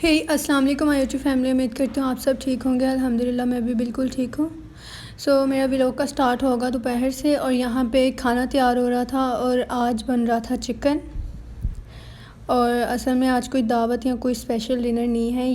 हे अस्सलाम वालेकुम my YouTube family. उम्मीद करती हूँ आप सब ठीक होंगे। अल्हम्दुलिल्लाह मैं भी बिल्कुल ठीक हूँ। मेरा व्लॉग का स्टार्ट होगा दोपहर से और यहाँ पे खाना तैयार हो रहा था और आज बन रहा था चिकन। और असल में आज कोई दावत या कोई स्पेशल डिनर नहीं है।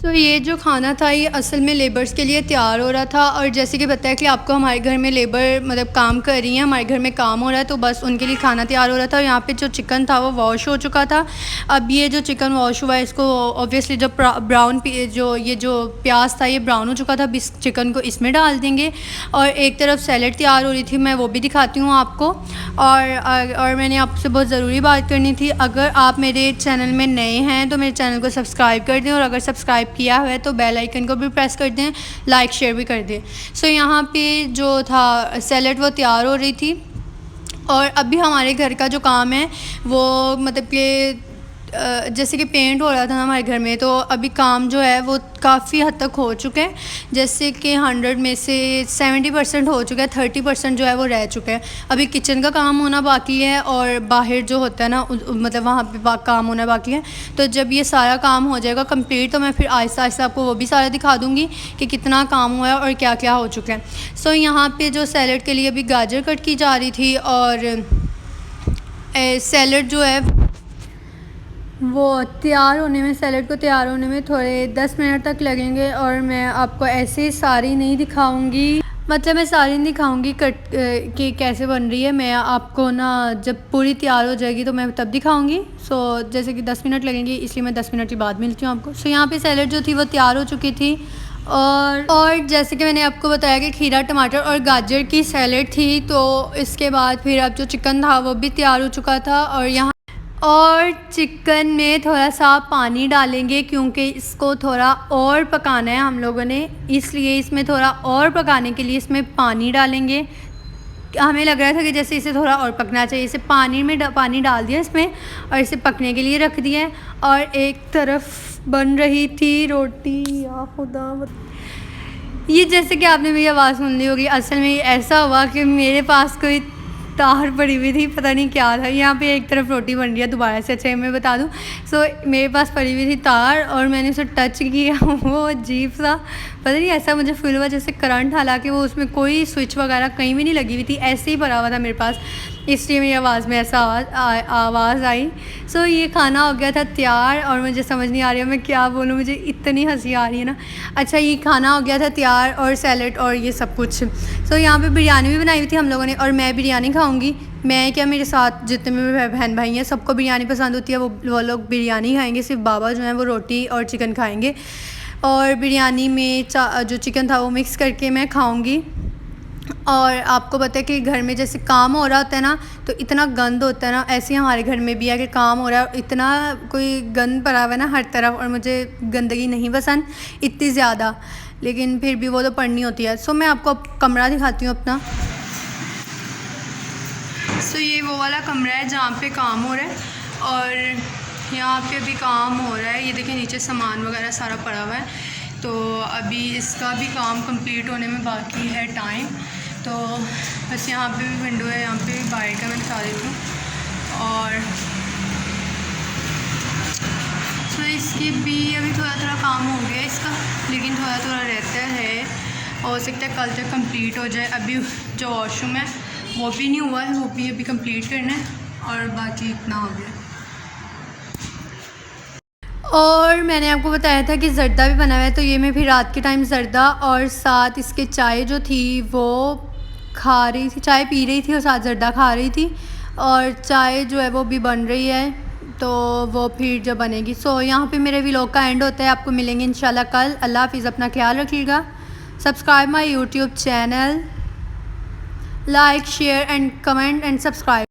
ये जो खाना था ये असल में लेबर्स के लिए तैयार हो रहा था। और जैसे कि बताया कि आपको हमारे घर में लेबर मतलब काम कर रही हैं, हमारे घर में काम हो रहा है, तो बस उनके लिए खाना तैयार हो रहा था। और यहाँ पे जो चिकन था वो वॉश हो चुका था। अब ये जो चिकन वॉश हुआ है इसको ऑब्वियसली जो जो प्याज था ये ब्राउन हो चुका था। अब इस चिकन को इसमें डाल देंगे। और एक तरफ सैलड तैयार हो रही थी, मैं वो भी दिखाती हूँ आपको। और मैंने आपसे बहुत ज़रूरी बात करनी थी, अगर आप मेरे चैनल में नए हैं तो मेरे चैनल को सब्सक्राइब कर दें, और अगर सब्सक्राइब किया हुआ है तो बेल आइकन को भी प्रेस कर दें, लाइक शेयर भी कर दें। यहाँ पे जो था सैलड वो तैयार हो रही थी। और अभी हमारे घर का जो काम है वो मतलब कि जैसे कि पेंट हो रहा था ना हमारे घर में, तो अभी काम जो है वो काफ़ी हद तक हो चुके हैं। जैसे कि 100 में से 70% हो चुका है, 30% जो है वो रह चुका है। अभी किचन का काम होना बाकी है और बाहर जो होता है ना मतलब वहाँ पे काम होना बाकी है। तो जब ये सारा काम हो जाएगा कंप्लीट तो मैं फिर आहिस्ता आहिस्ता आपको वो भी सारा दिखा दूँगी कि कितना काम हुआ है और क्या क्या हो चुका है। यहाँ पे जो सैलड के लिए अभी गाजर कट की जा रही थी और सैलड जो है वो तैयार होने में, सैलड को तैयार होने में थोड़े 10 मिनट तक लगेंगे। और मैं आपको ऐसे सारी नहीं दिखाऊंगी, मतलब मैं सारी नहीं दिखाऊंगी कट कि कैसे बन रही है। मैं आपको ना जब पूरी तैयार हो जाएगी तो मैं तब दिखाऊंगी। जैसे कि 10 मिनट लगेंगे, इसलिए मैं 10 मिनट के बाद मिलती हूँ आपको। यहाँ पे सैलड जो थी वो तैयार हो चुकी थी। और जैसे कि मैंने आपको बताया कि खीरा टमाटर और गाजर की सैलड थी, तो इसके बाद फिर अब जो चिकन था वो भी तैयार हो चुका था। और चिकन में थोड़ा सा पानी डालेंगे क्योंकि इसको थोड़ा और पकाना है हम लोगों ने, इसलिए इसमें थोड़ा और पकाने के लिए इसमें पानी डालेंगे। हमें लग रहा था कि जैसे इसे थोड़ा और पकना चाहिए, इसे पानी डाल दिया इसमें और इसे पकने के लिए रख दिया। और एक तरफ बन रही थी रोटी। या खुदा, ये जैसे कि आपने मेरी आवाज़ सुन ली होगी, असल में ऐसा हुआ कि मेरे पास कोई तार पड़ी हुई थी, पता नहीं क्या था। यहाँ पे एक तरफ रोटी बन रही है दोबारा से। अच्छा मैं बता दूँ, मेरे पास पड़ी हुई थी तार और मैंने उसे टच किया, वो अजीब सा पता नहीं ऐसा मुझे फील हुआ जैसे करंट, हालांकि वो उसमें कोई स्विच वगैरह कहीं भी नहीं लगी हुई थी, ऐसे ही पड़ा हुआ था मेरे पास, इसलिए मेरी आवाज़ में ऐसा आवाज़ आई। ये खाना हो गया था तैयार और मुझे समझ नहीं आ रही है मैं क्या बोलूँ, मुझे इतनी हंसी आ रही है ना। अच्छा, ये खाना हो गया था तैयार और सैलड और ये सब कुछ। यहाँ पे बिरयानी भी बनाई हुई थी हम लोगों ने, और मैं बिरयानी खाऊंगी। मैं क्या, मेरे साथ जितने मेरे बहन भाई हैं सबको बिरयानी पसंद होती है, वो लोग बिरयानी खाएंगे। सिर्फ बाबा जो हैं वो रोटी और चिकन खाएंगे। और बिरयानी में जो चिकन था वो मिक्स करके मैं खाऊंगी। और आपको पता है कि घर में जैसे काम हो रहा होता है ना तो इतना गंद होता है ना, ऐसे ही हमारे घर में भी है कि काम हो रहा है, इतना कोई गंद पड़ा हुआ है ना हर तरफ। और मुझे गंदगी नहीं पसंद इतनी ज़्यादा, लेकिन फिर भी वो तो पड़नी होती है। मैं आपको कमरा दिखाती हूँ अपना। ये वो वाला कमरा है जहाँ पे काम हो रहा है और यहाँ पे अभी काम हो रहा है। ये देखिए नीचे सामान वगैरह सारा पड़ा हुआ है, तो अभी इसका भी काम कंप्लीट होने में बाकी है टाइम। तो बस यहाँ पे भी विंडो है, यहाँ पे भी बाहर का मैं दिखा देती हूँ। और इसकी भी अभी थोड़ा थोड़ा काम हो गया इसका, लेकिन थोड़ा थोड़ा रहता है, हो सकता है कल तक कंप्लीट हो जाए। अभी जो वॉशरूम है वो भी नहीं हुआ है, वो भी अभी कंप्लीट करना है, और बाकी इतना हो गया। और मैंने आपको बताया था कि ज़र्दा भी बना हुआ है, तो ये मैं फिर रात के टाइम ज़र्दा और साथ इसके चाय जो थी वो खा रही थी, चाय पी रही थी और साथ ज़र्दा खा रही थी। और चाय जो है वो भी बन रही है, तो वो फिर जब बनेगी। यहाँ पे मेरे व्लॉग का एंड होता है। आपको मिलेंगे इंशाल्लाह कल। अल्लाह हाफिज़, अपना ख्याल रखिएगा। Subscribe my YouTube channel, like share and comment and subscribe.